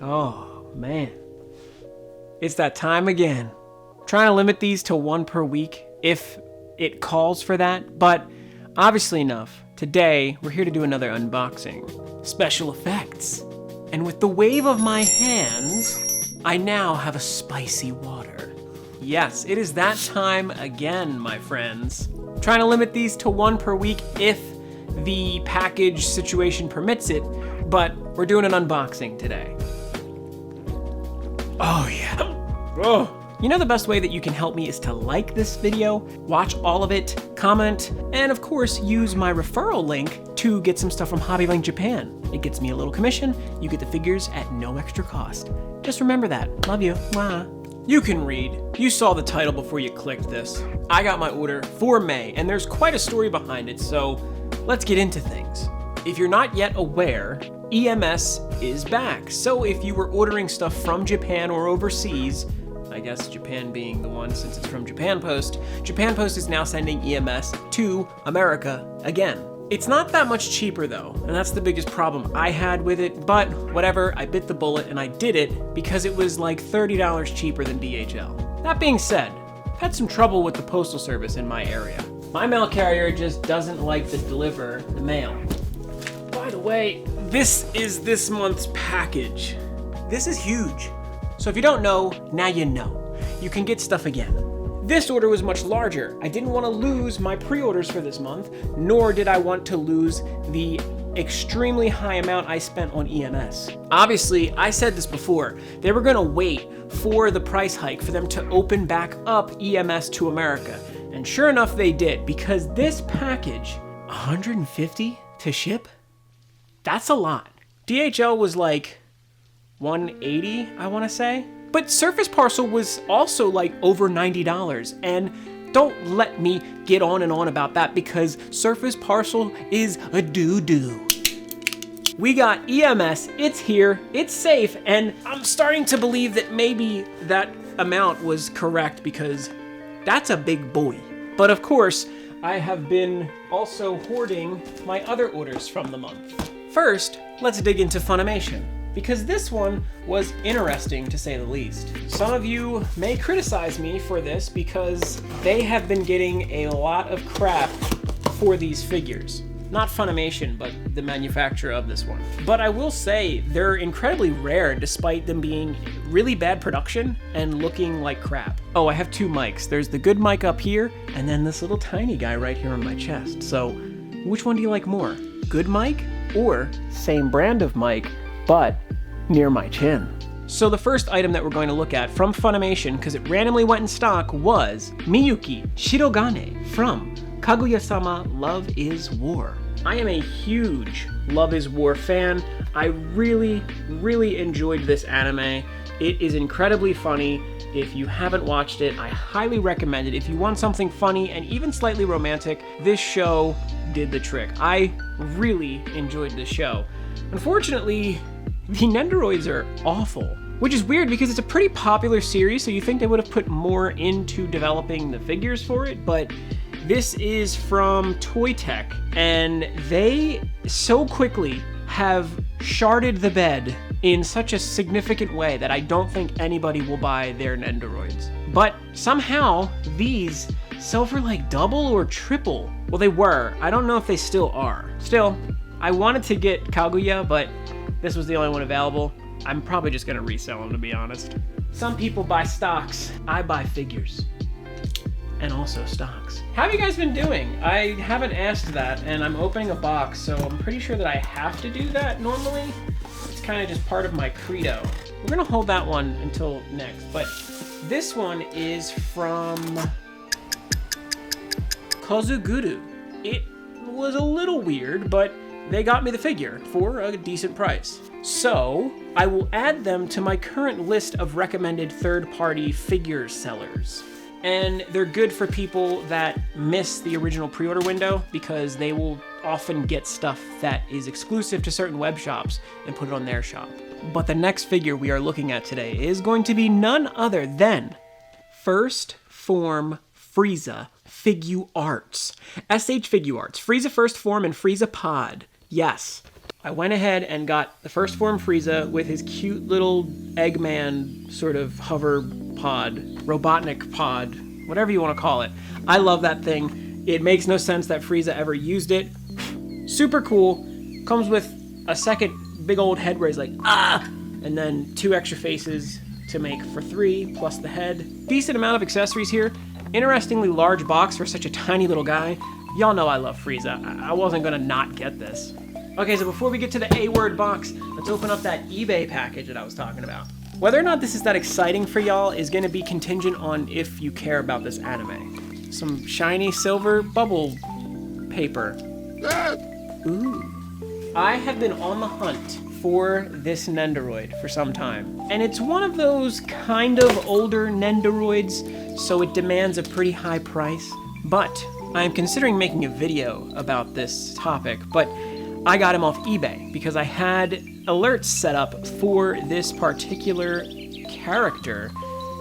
Oh, man. It's that time again. Trying to limit these to one per week if it calls for that, but obviously enough. Today, we're here to do another unboxing. Special effects. And with the wave of my hands, I now have a spicy water. Yes, it is that time again, my friends. Trying to limit these to one per week if the package situation permits it, but we're doing an unboxing today. Oh yeah. Oh. You know the best way that you can help me is to like this video, watch all of it, comment, and of course use my referral link to get some stuff from Hobbylink Japan. It gets me a little commission, you get the figures at no extra cost. Just remember that. Love you. Mwah. You can read. You saw the title before you clicked this. I got my order for May, and there's quite a story behind it, so let's get into things. If you're not yet aware, EMS is back. So if you were ordering stuff from Japan or overseas, I guess Japan being the one since it's from Japan Post is now sending EMS to America again. It's not that much cheaper though, and that's the biggest problem I had with it, but whatever, I bit the bullet and I did it because it was like $30 cheaper than DHL. That being said, I've had some trouble with the postal service in my area. My mail carrier just doesn't like to deliver the mail. By the way, this is this month's package. This is huge. So if you don't know, now you know. You can get stuff again. This order was much larger. I didn't want to lose my pre-orders for this month, nor did I want to lose the extremely high amount I spent on EMS. Obviously, I said this before, they were gonna wait for the price hike for them to open back up EMS to America. And sure enough, they did, because this package, $150 to ship? That's a lot. DHL was like $180, I want to say. But Surface Parcel was also like over $90, and don't let me get on and on about that because Surface Parcel is a doo-doo. We got EMS, it's here, it's safe, and I'm starting to believe that maybe that amount was correct because that's a big boy. But of course, I have been also hoarding my other orders from the month. First, let's dig into Funimation, because this one was interesting to say the least. Some of you may criticize me for this because they have been getting a lot of crap for these figures. Not Funimation, but the manufacturer of this one. But I will say they're incredibly rare despite them being really bad production and looking like crap. Oh, I have two mics. There's the good mic up here, and then this little tiny guy right here on my chest. So which one do you like more? Good mic or same brand of mic, but near my chin? So the first item that we're going to look at from Funimation, because it randomly went in stock, was Miyuki Shirogane from Kaguya-sama Love is War. I am a huge Love is War fan. I really, really enjoyed this anime. It is incredibly funny. If you haven't watched it, I highly recommend it. If you want something funny and even slightly romantic, this show did the trick. I really enjoyed this show. Unfortunately, the Nendoroids are awful, which is weird because it's a pretty popular series, so you think they would have put more into developing the figures for it, but this is from Toy Tech, and they so quickly have sharded the bed in such a significant way that I don't think anybody will buy their Nendoroids. But somehow, these sell for like double or triple. Well, they were. I don't know if they still are. Still, I wanted to get Kaguya, but this was the only one available. I'm probably just gonna resell them, to be honest. Some people buy stocks. I buy figures. And also stocks. How have you guys been doing? I haven't asked that, and I'm opening a box, so I'm pretty sure that I have to do that normally. It's kind of just part of my credo. We're gonna hold that one until next, but this one is from Kozuguru. It was a little weird, but they got me the figure for a decent price. So I will add them to my current list of recommended third-party figure sellers. And they're good for people that miss the original pre-order window because they will often get stuff that is exclusive to certain web shops and put it on their shop. But the next figure we are looking at today is going to be none other than First Form Frieza Figuarts. SH Figuarts. Frieza First Form and Frieza Pod. Yes. I went ahead and got the first form Frieza with his cute little Eggman sort of hover pod, Robotnik pod, whatever you want to call it. I love that thing. It makes no sense that Frieza ever used it. Super cool. Comes with a second big old head where he's like, ah! And then 2 extra faces to make for 3, plus the head. Decent amount of accessories here. Interestingly large box for such a tiny little guy. Y'all know I love Frieza. I wasn't gonna not get this. Okay, so before we get to the A-word box, let's open up that eBay package that I was talking about. Whether or not this is that exciting for y'all is gonna be contingent on if you care about this anime. Some shiny silver bubble paper. Ooh. I have been on the hunt for this Nendoroid for some time. And it's one of those kind of older Nendoroids, so it demands a pretty high price. But I am considering making a video about this topic, but I got him off eBay because I had alerts set up for this particular character,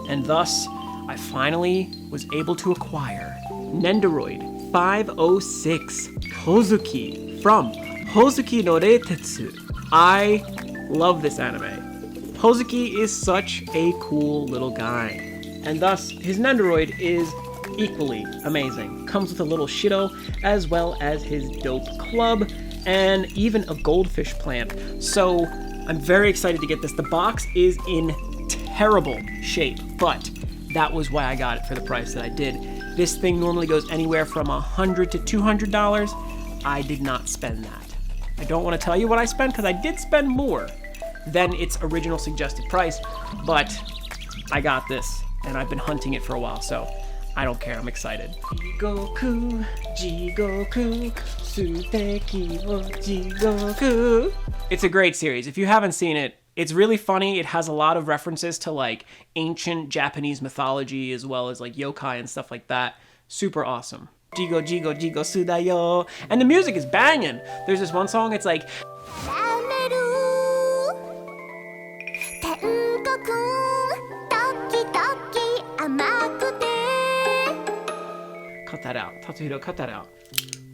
and thus I finally was able to acquire Nendoroid 506 Hozuki from Hozuki no Reitetsu. I love this anime. Hozuki is such a cool little guy, and thus his Nendoroid is equally amazing. Comes with a little Shido, as well as his dope club, and even a goldfish plant. So I'm very excited to get this. The box is in terrible shape, but that was why I got it for the price that I did. This thing normally goes anywhere from $100 to $200. I did not spend that. I don't want to tell you what I spent because I did spend more than its original suggested price, but I got this and I've been hunting it for a while, so I don't care. I'm excited. Jigoku, Jigoku, Suteki wo Jigoku. It's a great series. If you haven't seen it, it's really funny. It has a lot of references to like ancient Japanese mythology as well as like yokai and stuff like that. Super awesome. Jigo, Jigo, Jigo, Sudayo. And the music is banging. There's this one song, it's like, cut that out. Tatsuhiro, cut that out.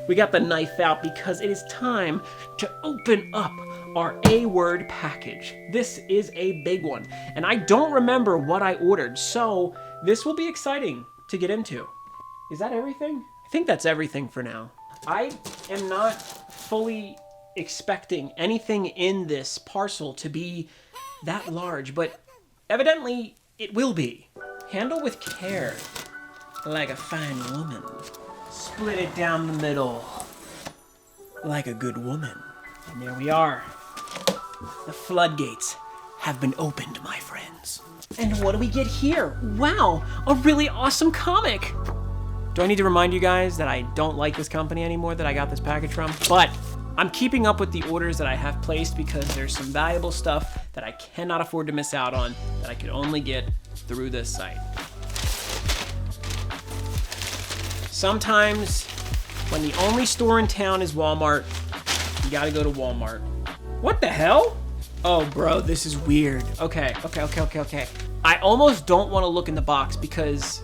We got the knife out because it is time to open up our A-word package. This is a big one, and I don't remember what I ordered, so this will be exciting to get into. Is that everything? I think that's everything for now. I am not fully expecting anything in this parcel to be that large, but evidently it will be. Handle with care, like a fine woman. Split it down the middle, like a good woman. And there we are. The floodgates have been opened, my friends. And what do we get here? Wow, a really awesome comic. Do I need to remind you guys that I don't like this company anymore that I got this package from? But I'm keeping up with the orders that I have placed because there's some valuable stuff that I cannot afford to miss out on that I could only get through this site. Sometimes, when the only store in town is Walmart, you gotta go to Walmart. What the hell? Oh, bro, this is weird. Okay. I almost don't want to look in the box because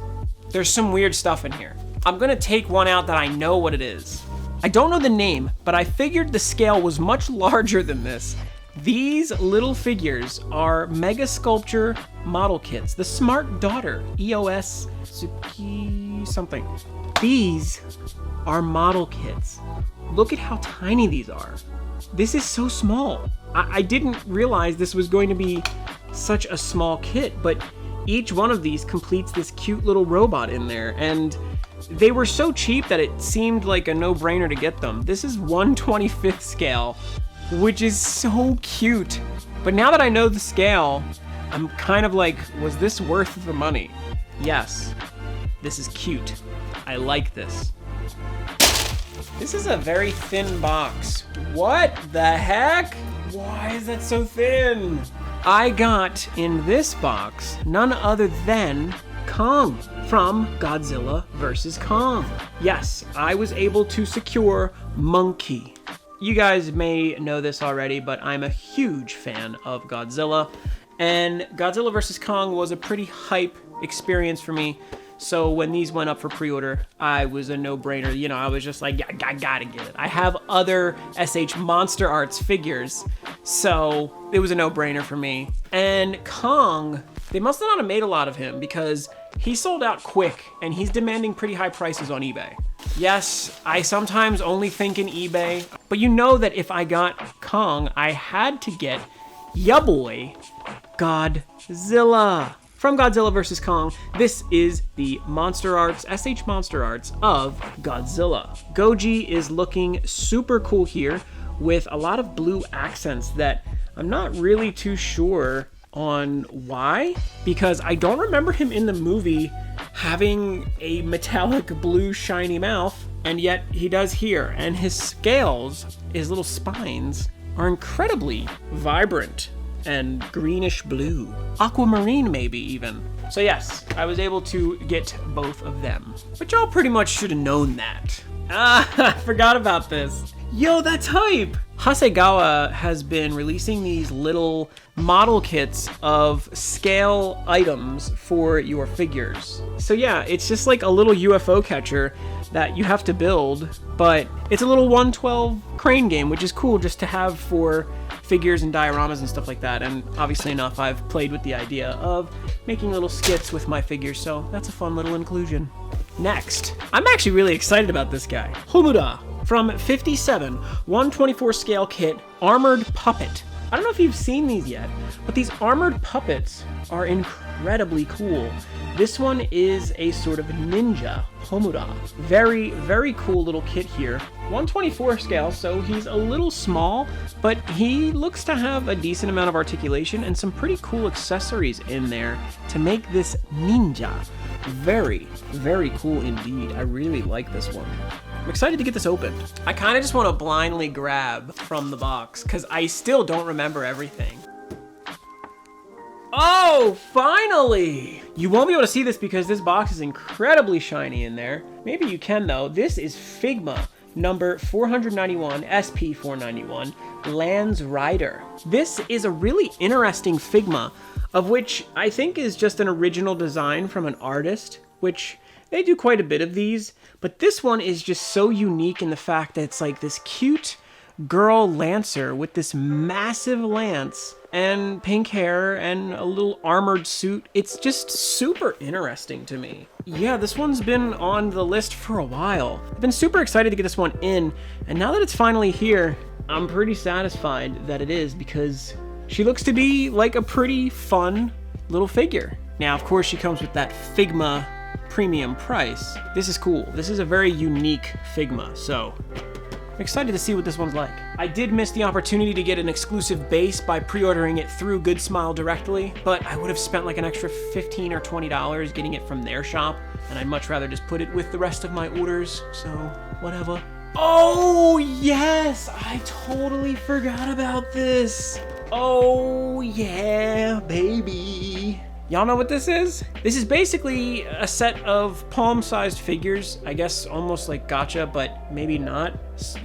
there's some weird stuff in here. I'm gonna take one out that I know what it is. I don't know the name, but I figured the scale was much larger than this. These little figures are Mega Sculpture model kits. The Smart Daughter, EOS Tsuki something. These are model kits. Look at how tiny these are. This is so small. I didn't realize this was going to be such a small kit, but each one of these completes this cute little robot in there, and they were so cheap that it seemed like a no-brainer to get them. This is 1/25th scale, which is so cute. But now that I know the scale, I'm kind of like, was this worth the money? Yes, this is cute. I like this. This is a very thin box. What the heck? Why is that so thin? I got in this box none other than Kong from Godzilla vs. Kong. Yes, I was able to secure Monkey. You guys may know this already, but I'm a huge fan of Godzilla, and Godzilla vs. Kong was a pretty hype experience for me. So when these went up for pre-order, I was a no-brainer. You know, I was just like, yeah, I gotta get it. I have other SH Monster Arts figures, so it was a no-brainer for me. And Kong, they must not have made a lot of him because he sold out quick and he's demanding pretty high prices on eBay. Yes, I sometimes only think in eBay, but you know that if I got Kong, I had to get ya boy, Godzilla. From Godzilla vs. Kong, this is the Monster Arts, SH Monster Arts of Godzilla. Goji is looking super cool here with a lot of blue accents that I'm not really too sure on why, because I don't remember him in the movie having a metallic blue shiny mouth, and yet he does here. And his scales, his little spines, are incredibly vibrant and greenish blue. Aquamarine maybe even. So yes, I was able to get both of them. But y'all pretty much should have known that. I forgot about this. Yo, that's hype! Hasegawa has been releasing these little model kits of scale items for your figures. So yeah, it's just like a little UFO catcher that you have to build, but it's a little 1/12 crane game, which is cool just to have for figures and dioramas and stuff like that. And obviously enough, I've played with the idea of making little skits with my figures, so that's a fun little inclusion. Next, I'm actually really excited about this guy. Homura from 57, 1/24 scale kit, armored puppet. I don't know if you've seen these yet, but these armored puppets are incredibly cool. This one is a sort of ninja Homura. Very, very cool little kit here. 1/24 scale, so he's a little small, but he looks to have a decent amount of articulation and some pretty cool accessories in there to make this ninja. Very, very cool indeed. I really like this one. I'm excited to get this opened. I kind of just want to blindly grab from the box because I still don't remember everything. Oh, finally! You won't be able to see this because this box is incredibly shiny in there. Maybe you can though. This is Figma number 491, SP491, Lands Rider. This is a really interesting Figma, of which I think is just an original design from an artist, which they do quite a bit of these, but this one is just so unique in the fact that it's like this cute girl lancer with this massive lance and pink hair and a little armored suit. It's just super interesting to me. Yeah, this one's been on the list for a while. I've been super excited to get this one in, and now that it's finally here, I'm pretty satisfied that it is because she looks to be like a pretty fun little figure. Now, of course, she comes with that Figma premium price. This is cool. This is a very unique Figma, so I'm excited to see what this one's like. I did miss the opportunity to get an exclusive base by pre-ordering it through Good Smile directly, but I would have spent like an extra $15 or $20 getting it from their shop, and I'd much rather just put it with the rest of my orders, so whatever. Oh yes! I totally forgot about this! Oh yeah, baby! Y'all know what this is? This is basically a set of palm-sized figures, I guess almost like gacha, but maybe not.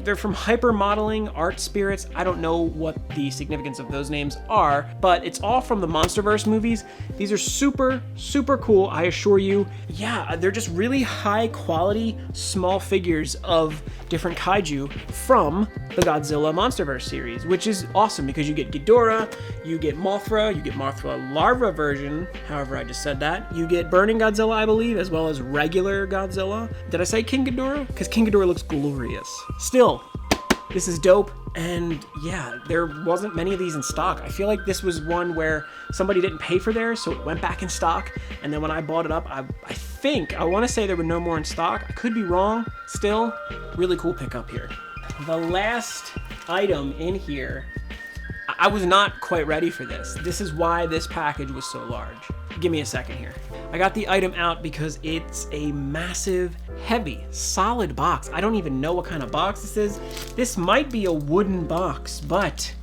They're from Hyper Modeling Art Spirits. I don't know what the significance of those names are, but it's all from the Monsterverse movies. These are super, super cool, I assure you. Yeah, they're just really high quality, small figures of different kaiju from the Godzilla Monsterverse series, which is awesome because you get Ghidorah, you get Mothra, you get Mothra larva version, however I just said that. You get Burning Godzilla, I believe, as well as regular Godzilla. Did I say King Ghidorah? Because King Ghidorah looks glorious. Still, this is dope, and yeah, there wasn't many of these in stock. I feel like this was one where somebody didn't pay for theirs, so it went back in stock, and then when I bought it up, I want to say there were no more in stock. I could be wrong. Still, really cool pickup here. The last item in here, I was not quite ready for this. This is why this package was so large. Give me a second here. I got the item out because it's a massive, heavy, solid box. I don't even know what kind of box this is. This might be a wooden box, but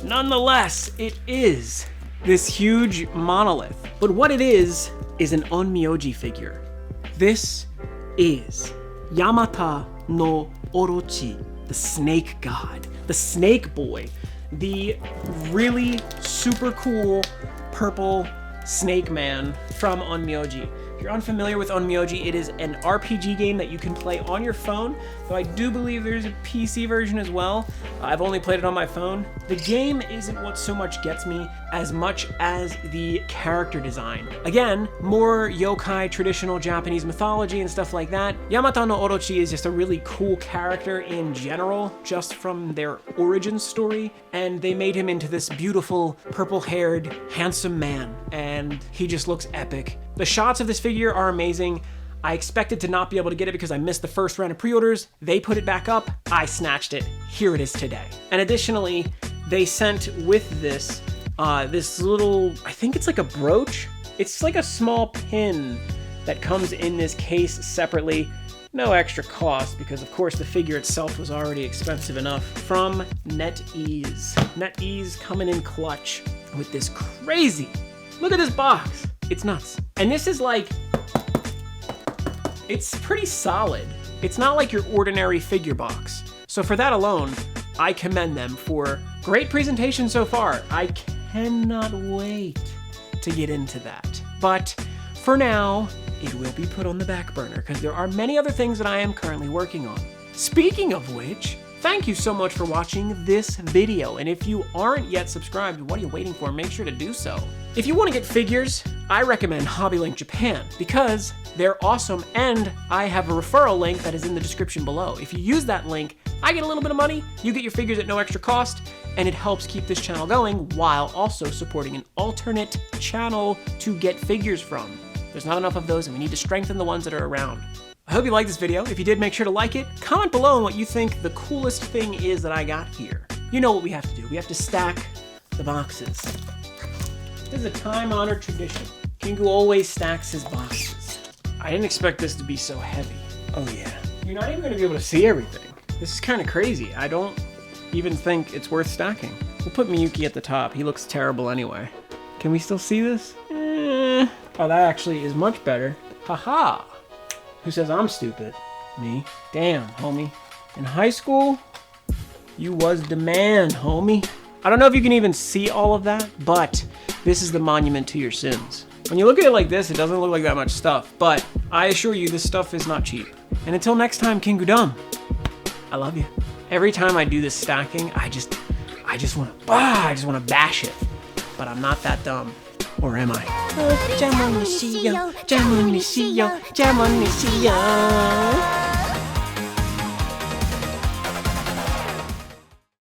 nonetheless, it is this huge monolith. But what it is an Onmyoji figure. This is Yamata no Orochi, the snake god, the snake boy, the really super cool purple snake man from Onmyoji. If you're unfamiliar with Onmyoji, it is an RPG game that you can play on your phone, though I do believe there's a PC version as well. I've only played it on my phone. The game isn't what so much gets me as much as the character design. Again, more yokai, traditional Japanese mythology and stuff like that. Yamata no Orochi is just a really cool character in general, just from their origin story, and they made him into this beautiful, purple-haired, handsome man, and he just looks epic. The shots of this figure are amazing. I expected to not be able to get it because I missed the first round of pre-orders. They put it back up, I snatched it. Here it is today. And additionally, they sent with this, this little, I think it's like a brooch. It's like a small pin that comes in this case separately. No extra cost because of course the figure itself was already expensive enough. From NetEase. NetEase coming in clutch with this crazy, look at this box. It's nuts. And this is like, it's pretty solid. It's not like your ordinary figure box. So for that alone, I commend them for great presentation so far. I cannot wait to get into that. But for now, it will be put on the back burner because there are many other things that I am currently working on. Speaking of which, thank you so much for watching this video. And if you aren't yet subscribed, what are you waiting for? Make sure to do so. If you want to get figures, I recommend Hobby Link Japan because they're awesome and I have a referral link that is in the description below. If you use that link, I get a little bit of money, you get your figures at no extra cost, and it helps keep this channel going while also supporting an alternate channel to get figures from. There's not enough of those and we need to strengthen the ones that are around. I hope you liked this video. If you did, make sure to like it. Comment below on what you think the coolest thing is that I got here. You know what we have to do. We have to stack the boxes. This is a time-honored tradition. Kingu always stacks his boxes. I didn't expect this to be so heavy. Oh yeah. You're not even gonna be able to see everything. This is kind of crazy. I don't even think it's worth stacking. We'll put Miyuki at the top. He looks terrible anyway. Can we still see this? Oh, that actually is much better. Haha. Who says I'm stupid? Me. Damn, homie. In high school, you was the man, homie. I don't know if you can even see all of that, but this is the monument to your sins. When you look at it like this, it doesn't look like that much stuff, but I assure you this stuff is not cheap. And until next time, Kingu-dum, I love you. Every time I do this stacking, I just want to bash it. But I'm not that dumb. Or am I? Jam on the